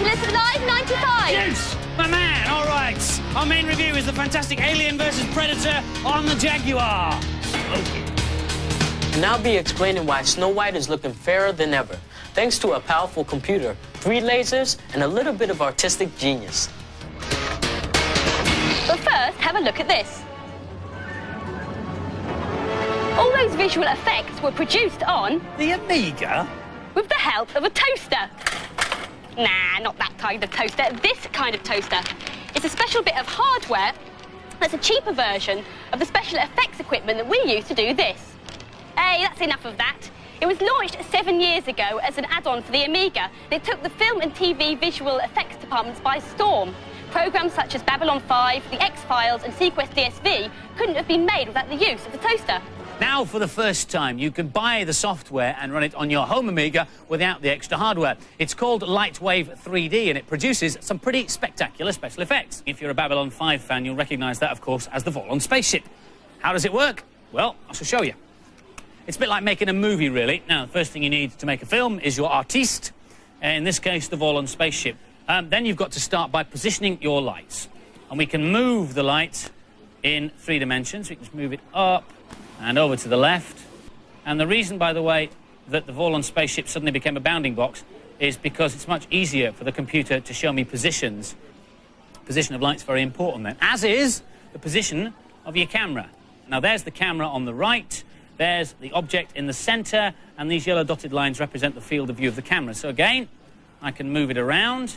Specialist Live 95. Yes, my man, all right. Our main review is the fantastic Alien vs Predator on the Jaguar. And I'll be explaining why Snow White is looking fairer than ever, thanks to a powerful computer, 3 lasers, and a little bit of artistic genius. But first, have a look at this. All those visual effects were produced on... The Amiga? With the help of a toaster. Nah, not that kind of toaster. This kind of toaster. It's a special bit of hardware that's a cheaper version of the special effects equipment that we use to do this. Hey, that's enough of that. It was launched 7 years ago as an add-on for the Amiga. It took the film and TV visual effects departments by storm. Programs such as Babylon 5, The X-Files and Sequest DSV couldn't have been made without the use of the toaster. Now, for the first time, you can buy the software and run it on your home Amiga without the extra hardware. It's called Lightwave 3D, and it produces some pretty spectacular special effects. If you're a Babylon 5 fan, you'll recognise that, of course, as the Volon spaceship. How does it work? Well, I shall show you. It's a bit like making a movie, really. Now, the first thing you need to make a film is your artiste, in this case, the Volon spaceship. Then you've got to start by positioning your lights. And we can move the light in 3 dimensions. We can just move it up and over to the left. And the reason, by the way, that the Volon spaceship suddenly became a bounding box is because it's much easier for the computer to show me positions. Position of light's very important then, as is the position of your camera. Now, there's the camera on the right, there's the object in the centre, and these yellow dotted lines represent the field of view of the camera. So again, I can move it around,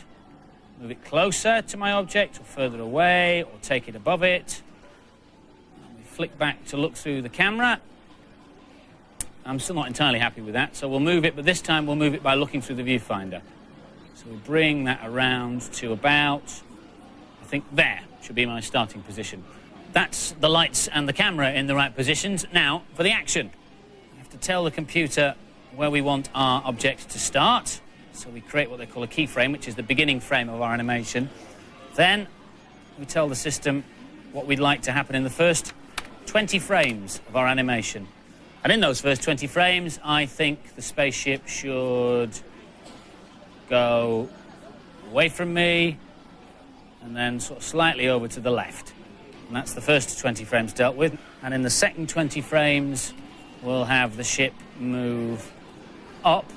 move it closer to my object, or further away, or take it above it. Flick back to look through the camera. I'm still not entirely happy with that, so we'll move it, but this time we'll move it by looking through the viewfinder. So we'll bring that around to about, I think there should be my starting position. That's the lights and the camera in the right positions. Now, for the action. We have to tell the computer where we want our object to start. So we create what they call a keyframe, which is the beginning frame of our animation. Then we tell the system what we'd like to happen in the first 20 frames of our animation. And in those first 20 frames, I think the spaceship should go away from me and then sort of slightly over to the left. And that's the first 20 frames dealt with. And in the second 20 frames, we'll have the ship move up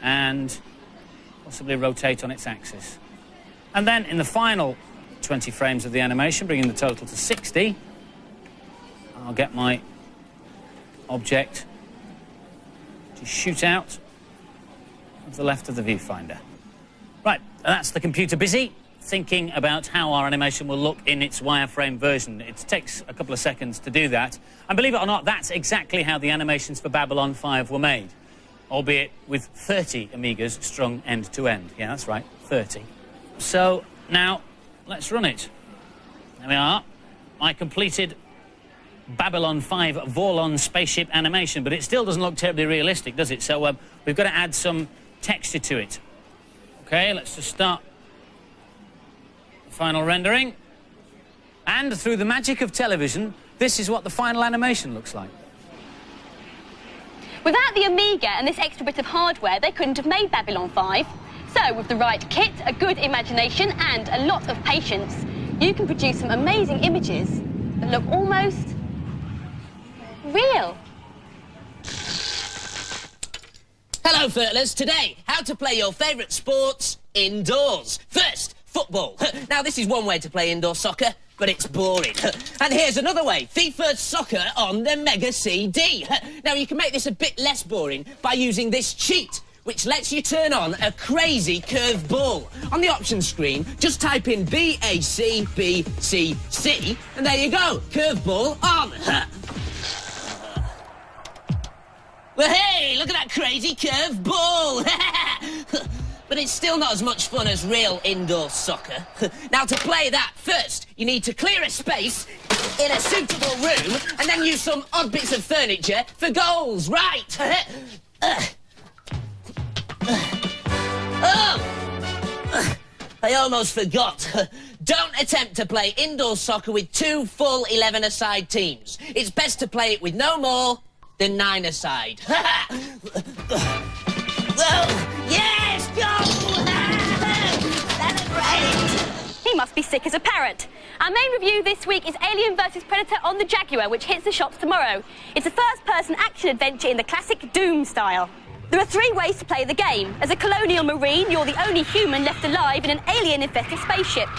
and possibly rotate on its axis. And then in the final 20 frames of the animation, bringing the total to 60, I'll get my object to shoot out of the left of the viewfinder. Right, that's the computer busy thinking about how our animation will look in its wireframe version. It takes a couple of seconds to do that. And believe it or not, that's exactly how the animations for Babylon 5 were made, albeit with 30 Amigas strung end to end. Yeah, that's right, 30. So now, let's run it. There we are. I completed Babylon 5 Volon spaceship animation, but it still doesn't look terribly realistic, does it? So we've got to add some texture to it. Okay, let's just start the final rendering. And through the magic of television, this is what the final animation looks like. Without the Amiga and this extra bit of hardware, they couldn't have made Babylon 5. So, with the right kit, a good imagination and a lot of patience, you can produce some amazing images that look almost real. Hello, Furtlers. Today, how to play your favourite sports indoors. First, football. Now, this is one way to play indoor soccer, but it's boring. And here's another way, FIFA Soccer on the Mega CD. Now, you can make this a bit less boring by using this cheat, which lets you turn on a crazy curved ball. On the options screen, just type in BACBCC, and there you go, curved ball on. Well, hey, look at that crazy curved ball. But it's still not as much fun as real indoor soccer. Now, to play that, first, you need to clear a space in a suitable room and then use some odd bits of furniture for goals. Right. I almost forgot. Don't attempt to play indoor soccer with 2 full 11-a-side teams. It's best to play it with no more than 9-a-side. Well, yes, go! sick as a parrot. Our main review this week is Alien vs Predator on the Jaguar, which hits the shops tomorrow. It's a first-person action adventure in the classic Doom style. There are 3 ways to play the game. As a colonial marine, you're the only human left alive in an alien-infested spaceship.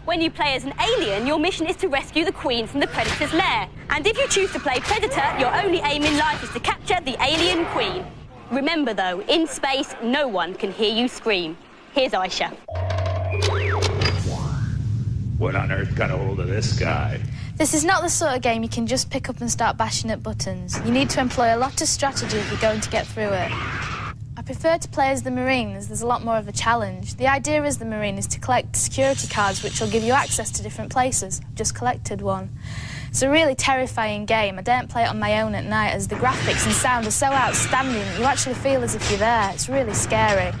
When you play as an alien, your mission is to rescue the Queen from the Predator's lair. And if you choose to play Predator, your only aim in life is to capture the alien Queen. Remember though, in space, no one can hear you scream. Here's Aisha. What on earth got a hold of this guy? This is not the sort of game you can just pick up and start bashing at buttons. You need to employ a lot of strategy if you're going to get through it. I prefer to play as the Marine, as there's a lot more of a challenge. The idea as the Marine is to collect security cards which will give you access to different places. I've just collected one. It's a really terrifying game. I daren't play it on my own at night as the graphics and sound are so outstanding that you actually feel as if you're there. It's really scary.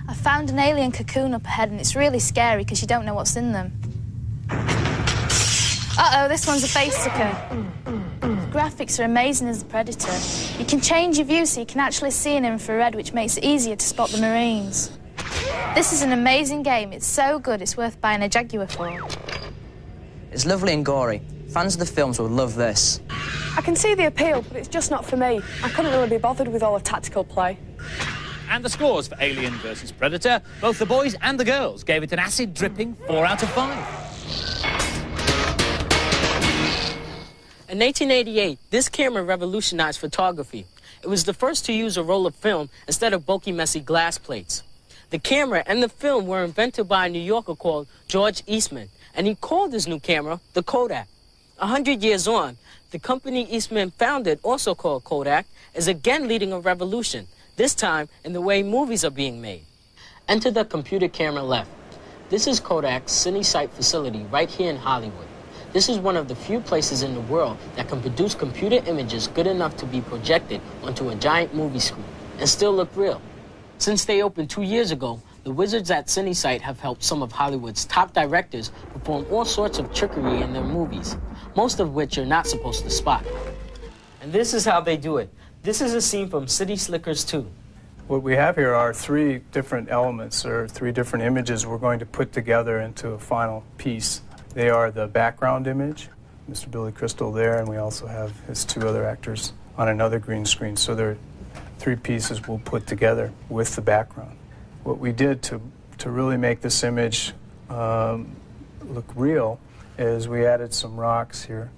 I found an alien cocoon up ahead and it's really scary because you don't know what's in them. Uh-oh, this one's a face sucker. The graphics are amazing as the Predator. You can change your view so you can actually see in infrared, which makes it easier to spot the Marines. This is an amazing game. It's so good, it's worth buying a Jaguar for. It's lovely and gory. Fans of the films will love this. I can see the appeal, but it's just not for me. I couldn't really be bothered with all the tactical play. And the scores for Alien vs Predator, both the boys and the girls gave it an acid-dripping 4 out of 5. In 1888, this camera revolutionized photography. It was the first to use a roll of film instead of bulky, messy glass plates. The camera and the film were invented by a New Yorker called George Eastman, and he called his new camera the Kodak. 100 years on, the company Eastman founded, also called Kodak, is again leading a revolution, this time in the way movies are being made. Enter the computer camera left. This is Kodak's CineSight facility right here in Hollywood. This is one of the few places in the world that can produce computer images good enough to be projected onto a giant movie screen and still look real. Since they opened 2 years ago, the wizards at CineSight have helped some of Hollywood's top directors perform all sorts of trickery in their movies, most of which you're not supposed to spot. And this is how they do it. This is a scene from City Slickers 2. What we have here are 3 different elements, or 3 different images we're going to put together into a final piece. They are the background image, Mr. Billy Crystal there, and we also have his 2 other actors on another green screen. So there are 3 pieces we'll put together with the background. What we did to really make this image look real is we added some rocks here.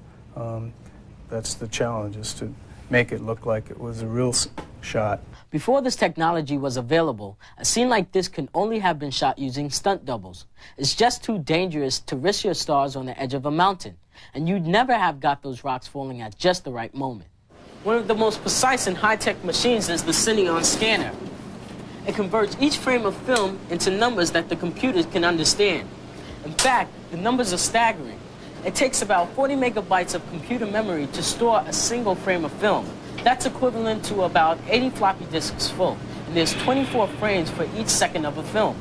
That's the challenge, is to make it look like it was a real shot. Before this technology was available, a scene like this could only have been shot using stunt doubles. It's just too dangerous to risk your stars on the edge of a mountain, and you'd never have got those rocks falling at just the right moment. One of the most precise and high-tech machines is the Cineon scanner. It converts each frame of film into numbers that the computers can understand. In fact, the numbers are staggering. It takes about 40 megabytes of computer memory to store a single frame of film. That's equivalent to about 80 floppy disks full, and there's 24 frames for each second of a film.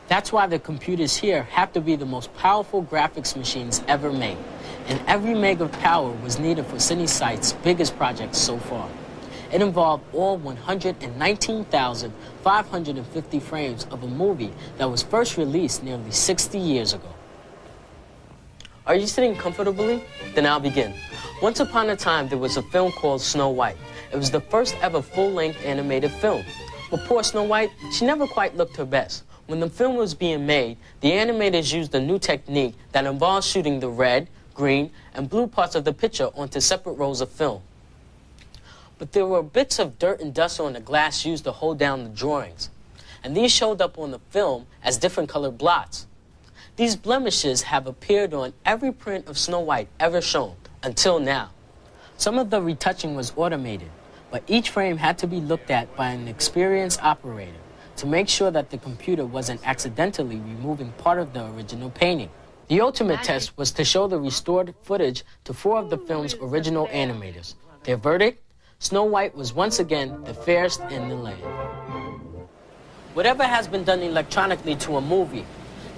That's why the computers here have to be the most powerful graphics machines ever made, and every meg of power was needed for CineSight's biggest project so far. It involved all 119,550 frames of a movie that was first released nearly 60 years ago. Are you sitting comfortably? Then I'll begin. Once upon a time, there was a film called Snow White. It was the first ever full-length animated film. But poor Snow White, she never quite looked her best. When the film was being made, the animators used a new technique that involved shooting the red, green, and blue parts of the picture onto separate rolls of film. But there were bits of dirt and dust on the glass used to hold down the drawings, and these showed up on the film as different colored blots. These blemishes have appeared on every print of Snow White ever shown, until now. Some of the retouching was automated, but each frame had to be looked at by an experienced operator to make sure that the computer wasn't accidentally removing part of the original painting. The ultimate test was to show the restored footage to 4 of the film's original animators. Their verdict? Snow White was once again the fairest in the land. Whatever has been done electronically to a movie,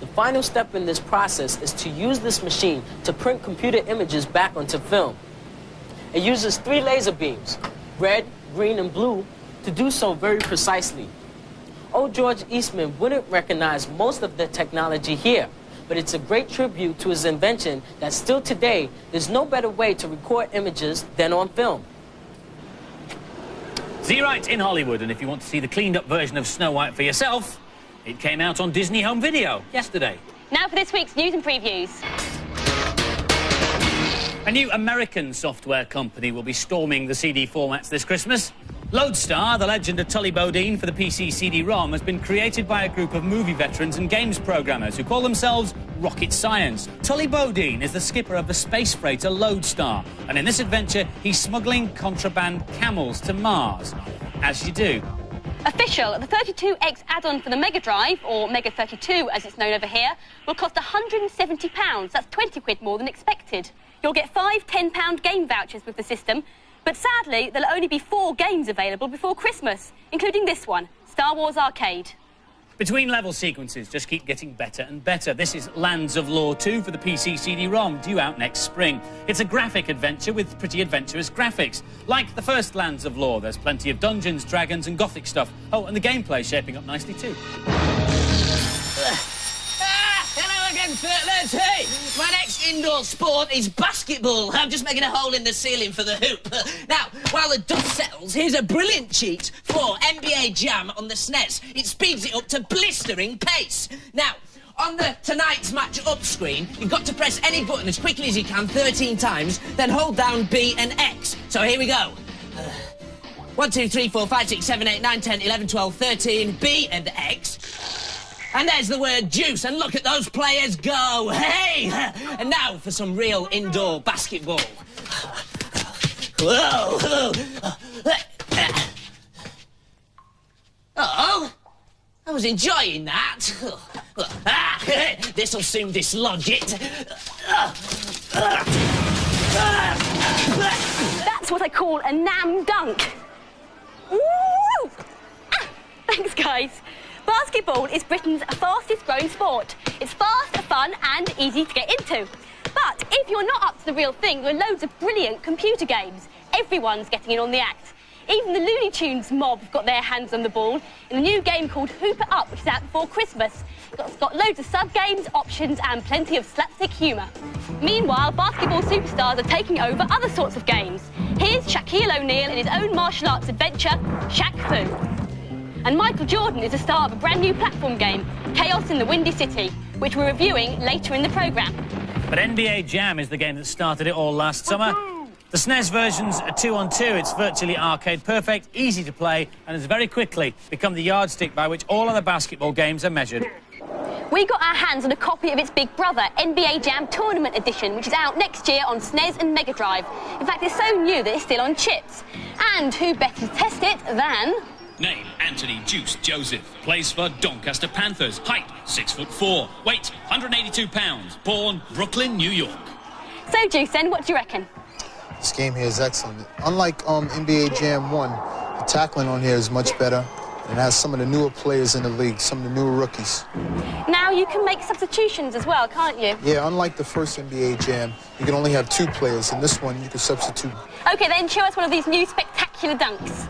the final step in this process is to use this machine to print computer images back onto film. It uses 3 laser beams, red, green, and blue, to do so very precisely. Old George Eastman wouldn't recognize most of the technology here, but it's a great tribute to his invention that still today, there's no better way to record images than on film. Z-Right in Hollywood, and if you want to see the cleaned-up version of Snow White for yourself, it came out on Disney Home Video yesterday. Now for this week's news and previews. A new American software company will be storming the CD formats this Christmas. Lodestar, the legend of Tully Bodine for the PC CD-ROM, has been created by a group of movie veterans and games programmers who call themselves Rocket Science. Tully Bodine is the skipper of the space freighter Lodestar, and in this adventure, he's smuggling contraband camels to Mars. As you do. Official, the 32X add-on for the Mega Drive, or Mega 32 as it's known over here, will cost £170. That's 20 quid more than expected. You'll get 5 £10 game vouchers with the system, but sadly, there'll only be 4 games available before Christmas, including this one, Star Wars Arcade. Between level sequences just keep getting better and better. This is Lands of Lore 2 for the PC CD-ROM, due out next spring. It's a graphic adventure with pretty adventurous graphics. Like the first Lands of Lore, there's plenty of dungeons, dragons and gothic stuff. Oh, and the gameplay's shaping up nicely too. Hello again, Furtlers. Hey, my next indoor sport is basketball. I'm just making a hole in the ceiling for the hoop. Now, while the dust settles, here's a brilliant cheat for NBA Jam on the SNES. It speeds it up to blistering pace. Now, on the Tonight's Match Up screen, you've got to press any button as quickly as you can 13 times, then hold down B and X. So here we go. 1, 2, 3, 4, 5, 6, 7, 8, 9, 10, 11, 12, 13, B and X. And there's the word juice, and look at those players go. Hey! And now for some real indoor basketball. Whoa! Oh, I was enjoying that. This'll soon dislodge it. That's what I call a nam dunk. Woo! Ah, thanks, guys. Basketball is Britain's fastest growing sport. It's fast, fun and easy to get into. But if you're not up to the real thing, there are loads of brilliant computer games. Everyone's getting in on the act. Even the Looney Tunes mob have got their hands on the ball in a new game called Hoop It Up, which is out before Christmas. It's got loads of sub-games, options and plenty of slapstick humour. Meanwhile, basketball superstars are taking over other sorts of games. Here's Shaquille O'Neal in his own martial arts adventure, Shaq Fu. And Michael Jordan is the star of a brand new platform game, Chaos in the Windy City, which we're reviewing later in the programme. But NBA Jam is the game that started it all last summer. The SNES version's a 2-on-2. It's virtually arcade perfect, easy to play, and has very quickly become the yardstick by which all other basketball games are measured. We got our hands on a copy of its big brother, NBA Jam Tournament Edition, which is out next year on SNES and Mega Drive. In fact, it's so new that it's still on chips. And who better to test it than... Name, Anthony Juice Joseph. Plays for Doncaster Panthers. Height, 6'4". Weight, 182 pounds. Born, Brooklyn, New York. So, Juice, then, what do you reckon? This game here is excellent. Unlike NBA Jam 1, the tackling on here is much better. It has some of the newer players in the league, some of the newer rookies. Now you can make substitutions as well, can't you? Yeah, unlike the first NBA Jam, you can only have 2 players. In this one, you can substitute. OK, then show us one of these new spectacular dunks.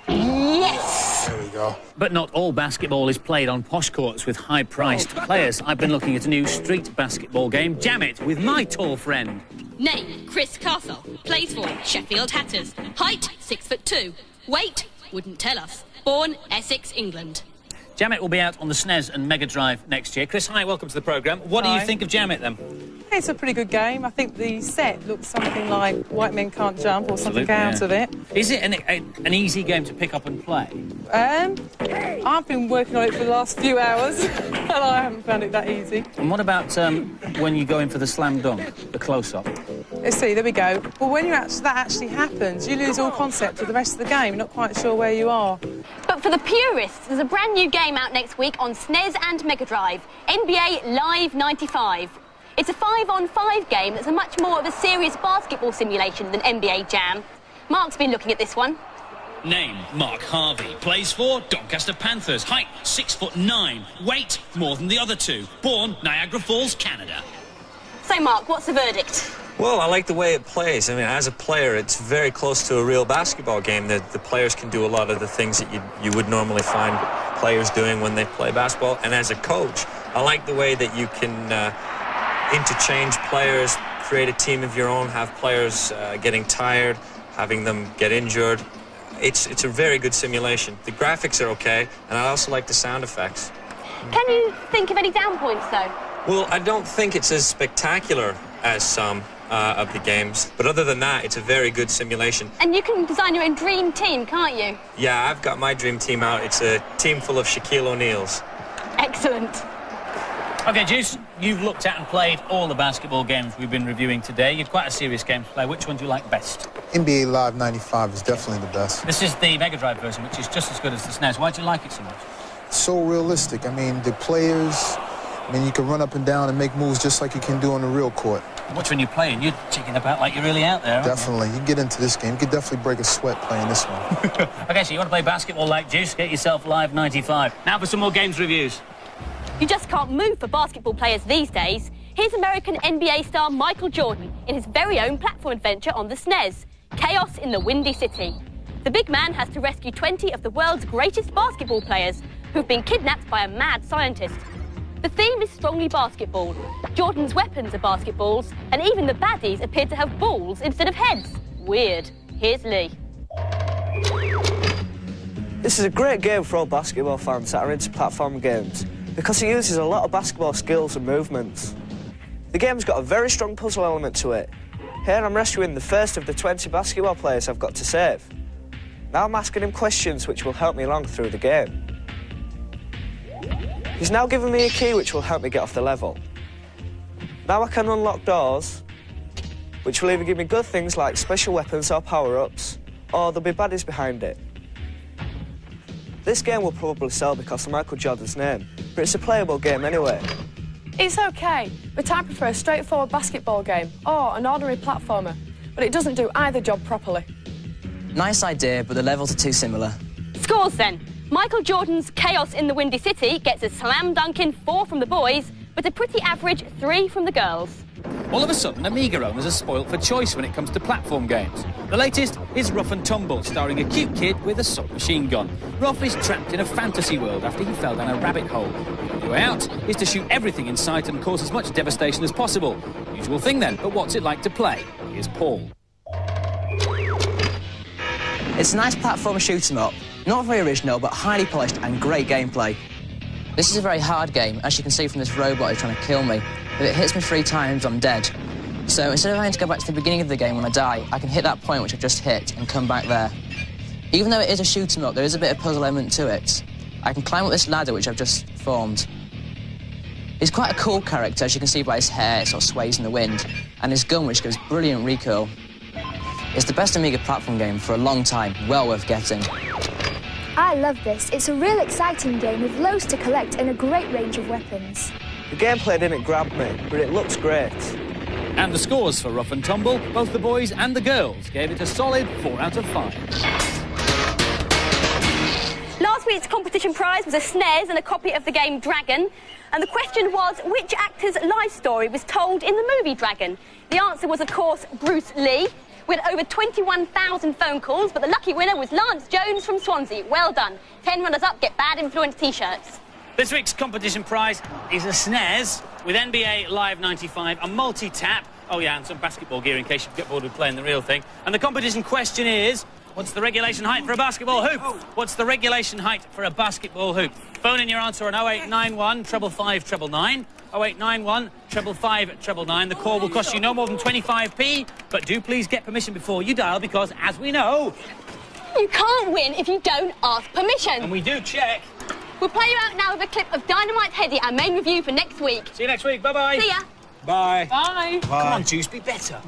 Yes! There we go. But not all basketball is played on posh courts with high-priced players. I've been looking at a new street basketball game, Jam It, with my tall friend. Name, Chris Castle. Plays for Sheffield Hatters. Height, 6'2". Weight, wouldn't tell us. Born, Essex, England. Jam It will be out on the SNES and Mega Drive next year. Chris, hi, welcome to the programme. What do you think of Jam It, then? It's a pretty good game. I think the set looks something like White Men Can't Jump or something out of it. Is it an easy game to pick up and play? I've been working on it for the last few hours and I haven't found it that easy. And what about when you go in for the slam dunk, the close-up? Let's see, there we go. Well, when that actually happens, you lose all concept of the rest of the game. You're not quite sure where you are. But for the purists, there's a brand new game out next week on SNES and Mega Drive, NBA Live 95. It's a 5-on-5 game that's a much more of a serious basketball simulation than NBA Jam. Mark's been looking at this one. Name, Mark Harvey. Plays for Doncaster Panthers. Height, 6'9". Weight, more than the other 2. Born, Niagara Falls, Canada. So, Mark, what's the verdict? Well, I like the way it plays. I mean, as a player, it's very close to a real basketball game. That the players can do a lot of the things that you would normally find players doing when they play basketball. And as a coach, I like the way that you can interchange players, create a team of your own, have players getting tired, having them get injured. It's a very good simulation. The graphics are okay, and I also like the sound effects. Can you think of any down points, though? Well, I don't think it's as spectacular as some of the games, but other than that, it's a very good simulation. And you can design your own dream team, can't you? Yeah, I've got my dream team out. It's a team full of Shaquille O'Neals. Excellent. OK, Juice, you've looked at and played all the basketball games we've been reviewing today. You're quite a serious game to play. Which one do you like best? NBA Live 95 is definitely the best. This is the Mega Drive version, which is just as good as the SNES. Why do you like it so much? It's so realistic. I mean, the players, I mean, you can run up and down and make moves just like you can do on the real court. Watch when you're playing, you're chicken about like you're really out there. Definitely. You get into this game. You could definitely break a sweat playing this one. OK, so you want to play basketball like Juice? Get yourself Live 95. Now for some more games reviews. You just can't move for basketball players these days. Here's American NBA star Michael Jordan in his very own platform adventure on the SNES, Chaos in the Windy City. The big man has to rescue 20 of the world's greatest basketball players who've been kidnapped by a mad scientist. The theme is strongly basketball. Jordan's weapons are basketballs, and even the baddies appear to have balls instead of heads. Weird. Here's Lee. This is a great game for all basketball fans that are into platform games, because it uses a lot of basketball skills and movements. The game's got a very strong puzzle element to it. Here I'm rescuing the first of the 20 basketball players I've got to save. Now I'm asking him questions which will help me along through the game. He's now given me a key which will help me get off the level. Now I can unlock doors, which will either give me good things like special weapons or power-ups, or there'll be baddies behind it. This game will probably sell because of Michael Jordan's name, but it's a playable game anyway. It's OK, but I prefer a straightforward basketball game or an ordinary platformer, but it doesn't do either job properly. Nice idea, but the levels are too similar. Scores then. Michael Jordan's Chaos in the Windy City gets a slam-dunking 4 from the boys, but a pretty average 3 from the girls. All of a sudden, Amiga owners are spoilt for choice when it comes to platform games. The latest is Rough and Tumble, starring a cute kid with a submachine gun. Rough is trapped in a fantasy world after he fell down a rabbit hole. The only way out is to shoot everything in sight and cause as much devastation as possible. Usual thing then, but what's it like to play? Here's Paul. It's a nice platform shoot-'em-up. Not very original, but highly polished and great gameplay. This is a very hard game, as you can see from this robot who's trying to kill me. If it hits me 3 times, I'm dead. So instead of having to go back to the beginning of the game when I die, I can hit that point which I've just hit and come back there. Even though it is a shoot-'em-up, there is a bit of puzzle element to it. I can climb up this ladder which I've just formed. He's quite a cool character, as you can see by his hair, it sort of sways in the wind, and his gun which gives brilliant recoil. It's the best Amiga platform game for a long time, well worth getting. I love this. It's a real exciting game with loads to collect and a great range of weapons. The gameplay didn't grab me, but it looks great. And the scores for Rough and Tumble, both the boys and the girls gave it a solid 4 out of 5. Last week's competition prize was a SNES and a copy of the game Dragon. And the question was, which actor's life story was told in the movie Dragon? The answer was, of course, Bruce Lee. We had over 21,000 phone calls, but the lucky winner was Lance Jones from Swansea. Well done. 10 runners-up get Bad Influence T-shirts. This week's competition prize is a SNES with NBA Live 95, a multi-tap, oh yeah, and some basketball gear in case you get bored with playing the real thing. And the competition question is, what's the regulation height for a basketball hoop? What's the regulation height for a basketball hoop? Phone in your answer on 0891 555 999. 0891 555 999. The call will cost you no more than 25p, but do please get permission before you dial, because, as we know, you can't win if you don't ask permission. And we do check. We'll play you out now with a clip of Dynamite Headdy, our main review for next week. See you next week. Bye-bye. See ya. Bye. Bye. Come on, Juice, be better.